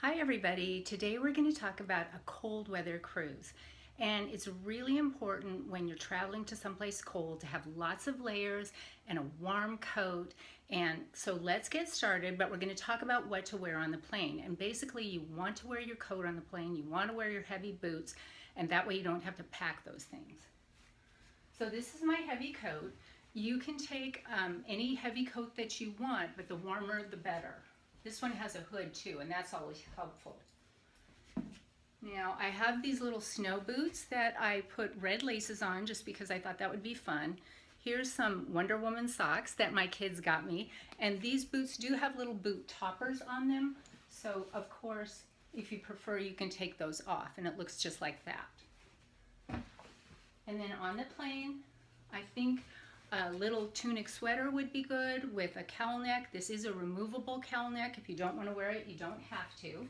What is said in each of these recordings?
Hi everybody, today we're going to talk about a cold weather cruise. And it's really important when you're traveling to someplace cold to have lots of layers and a warm coat. And so let's get started, but we're going to talk about what to wear on the plane. And basically you want to wear your coat on the plane, you want to wear your heavy boots, and that way you don't have to pack those things. So this is my heavy coat. You can take any heavy coat that you want, but the warmer the better. This one has a hood too, and that's always helpful. Now I have these little snow boots that I put red laces on just because I thought that would be fun. Here's some Wonder Woman socks that my kids got me, and these boots do have little boot toppers on them. So of course, if you prefer, you can take those off and it looks just like that. And then on the plane, I think a little tunic sweater would be good with a cowl neck. This is a removable cowl neck. If you don't want to wear it, you don't have to.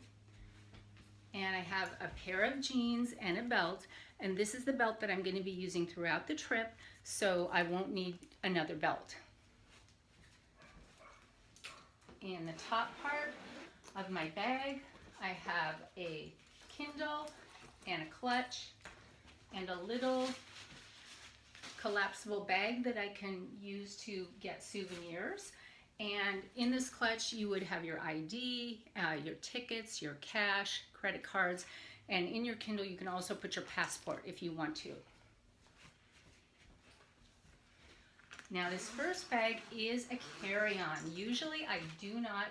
And I have a pair of jeans and a belt, and this is the belt that I'm going to be using throughout the trip, so I won't need another belt. In the top part of my bag, I have a Kindle and a clutch and a little collapsible bag that I can use to get souvenirs. And in this clutch you would have your ID, your tickets, your cash, credit cards, and in your Kindle you can also put your passport if you want to. Now this first bag is a carry-on. Usually I do not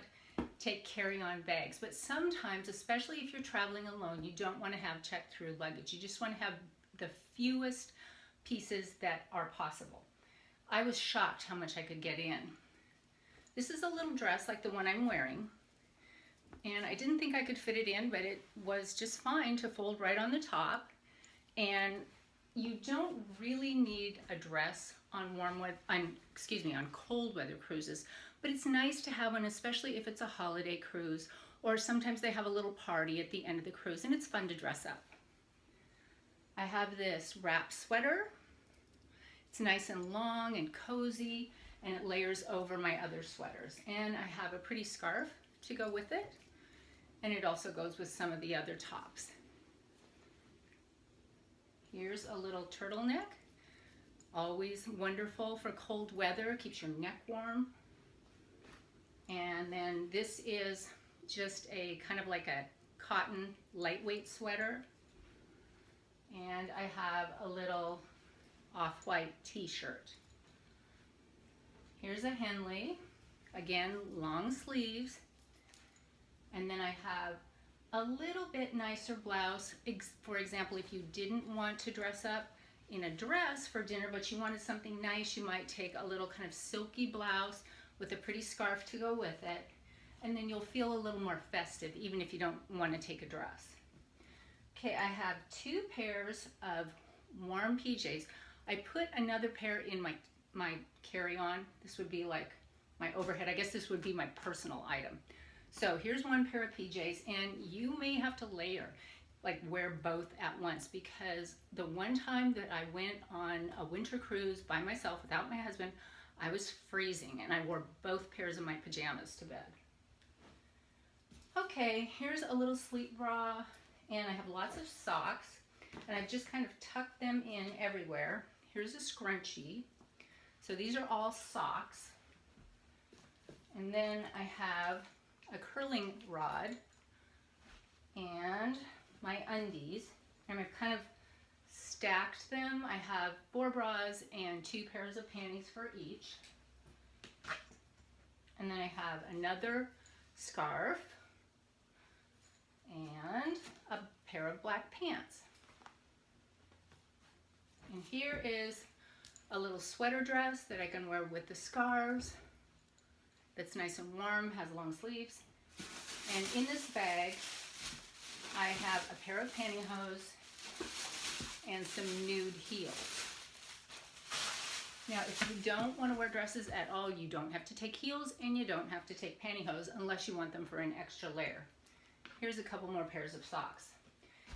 take carry-on bags, but sometimes, especially if you're traveling alone, you don't want to have check-through luggage. You just want to have the fewest pieces that are possible. I was shocked how much I could get in. This is a little dress like the one I'm wearing, and I didn't think I could fit it in, but it was just fine to fold right on the top. And you don't really need a dress on on cold weather cruises, but it's nice to have one, especially if it's a holiday cruise, or sometimes they have a little party at the end of the cruise and it's fun to dress up. I have this wrap sweater. It's nice and long and cozy, and it layers over my other sweaters. And I have a pretty scarf to go with it, and it also goes with some of the other tops. Here's a little turtleneck. Always wonderful for cold weather, keeps your neck warm. And then this is just a kind of like a cotton lightweight sweater. And I have a little off-white t-shirt. Here's a Henley, again long sleeves, and then I have a little bit nicer blouse. For example, if you didn't want to dress up in a dress for dinner but you wanted something nice, you might take a little kind of silky blouse with a pretty scarf to go with it, and then you'll feel a little more festive even if you don't want to take a dress. Okay, I have two pairs of warm PJs. I put another pair in my carry-on. This would be like my overhead. I guess this would be my personal item. So here's one pair of PJs, and you may have to layer, like wear both at once, because the one time that I went on a winter cruise by myself without my husband, I was freezing and I wore both pairs of my pajamas to bed. Okay, here's a little sleep bra. And I have lots of socks, and I've just kind of tucked them in everywhere. Here's a scrunchie. So these are all socks. And then I have a curling rod and my undies. And I've kind of stacked them. I have 4 bras and 2 pairs of panties for each. And then I have another scarf and a pair of black pants. And here is a little sweater dress that I can wear with the scarves. That's nice and warm, has long sleeves. And in this bag, I have a pair of pantyhose and some nude heels. Now, if you don't want to wear dresses at all, you don't have to take heels and you don't have to take pantyhose unless you want them for an extra layer. Here's a couple more pairs of socks.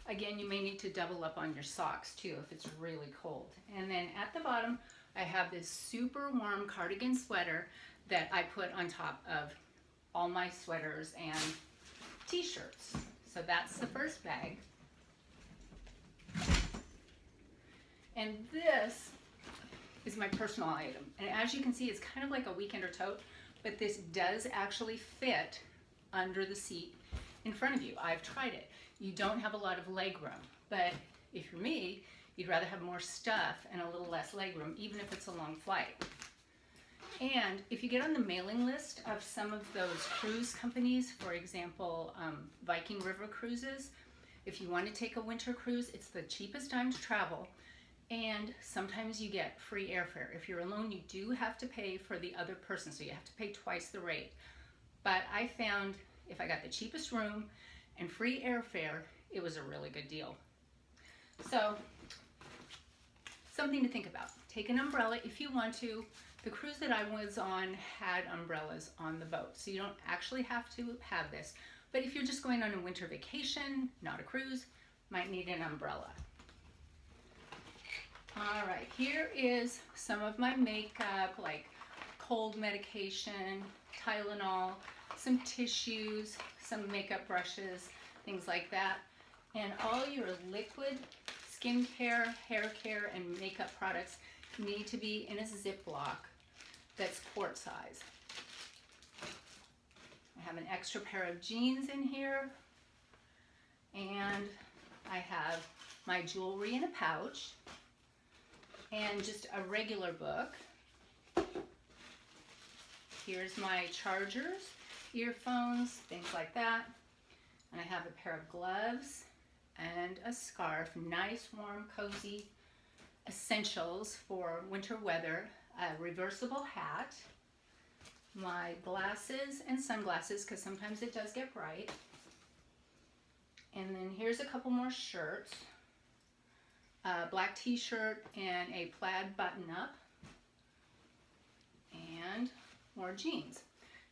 Again, you may need to double up on your socks too if it's really cold. And then at the bottom, I have this super warm cardigan sweater that I put on top of all my sweaters and t-shirts. So that's the first bag. And this is my personal item. And as you can see, it's kind of like a weekender tote, but this does actually fit under the seat in front of you. I've tried it. You don't have a lot of leg room, but if you're me, you'd rather have more stuff and a little less leg room, even if it's a long flight. And if you get on the mailing list of some of those cruise companies, for example, Viking River Cruises, if you want to take a winter cruise, it's the cheapest time to travel. And sometimes you get free airfare. If you're alone, you do have to pay for the other person, so you have to pay twice the rate. But I found if I got the cheapest room and free airfare, it was a really good deal. So, something to think about. Take an umbrella if you want to. The cruise that I was on had umbrellas on the boat, so you don't actually have to have this. But if you're just going on a winter vacation, not a cruise, might need an umbrella. All right, here is some of my makeup, like cold medication, Tylenol, some tissues, some makeup brushes, things like that. And all your liquid skincare, hair care, and makeup products need to be in a Ziploc that's quart size. I have an extra pair of jeans in here, and I have my jewelry in a pouch, and just a regular book. Here's my chargers, earphones, things like that. And I have a pair of gloves and a scarf, nice, warm, cozy essentials for winter weather, a reversible hat, my glasses and sunglasses, because sometimes it does get bright. And then here's a couple more shirts. A black t-shirt and a plaid button-up, and more jeans.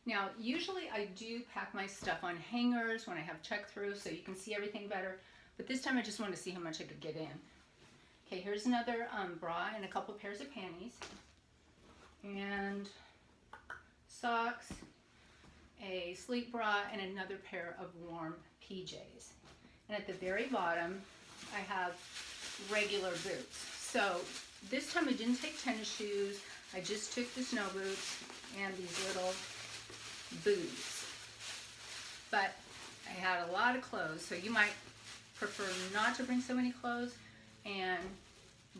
Now, usually I do pack my stuff on hangers when I have check-through so you can see everything better, but this time I just wanted to see how much I could get in. Okay, here's another bra and a couple pairs of panties, and socks, a sleep bra, and another pair of warm PJs. And at the very bottom, I have regular boots. So this time I didn't take tennis shoes. I just took the snow boots and these little boots. But I had a lot of clothes, so you might prefer not to bring so many clothes and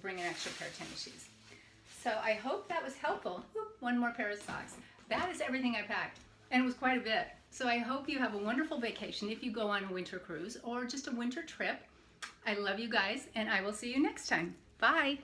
bring an extra pair of tennis shoes. So I hope that was helpful. Oop, one more pair of socks. That is everything I packed, and it was quite a bit. So I hope you have a wonderful vacation if you go on a winter cruise or just a winter trip. I love you guys, and I will see you next time. Bye.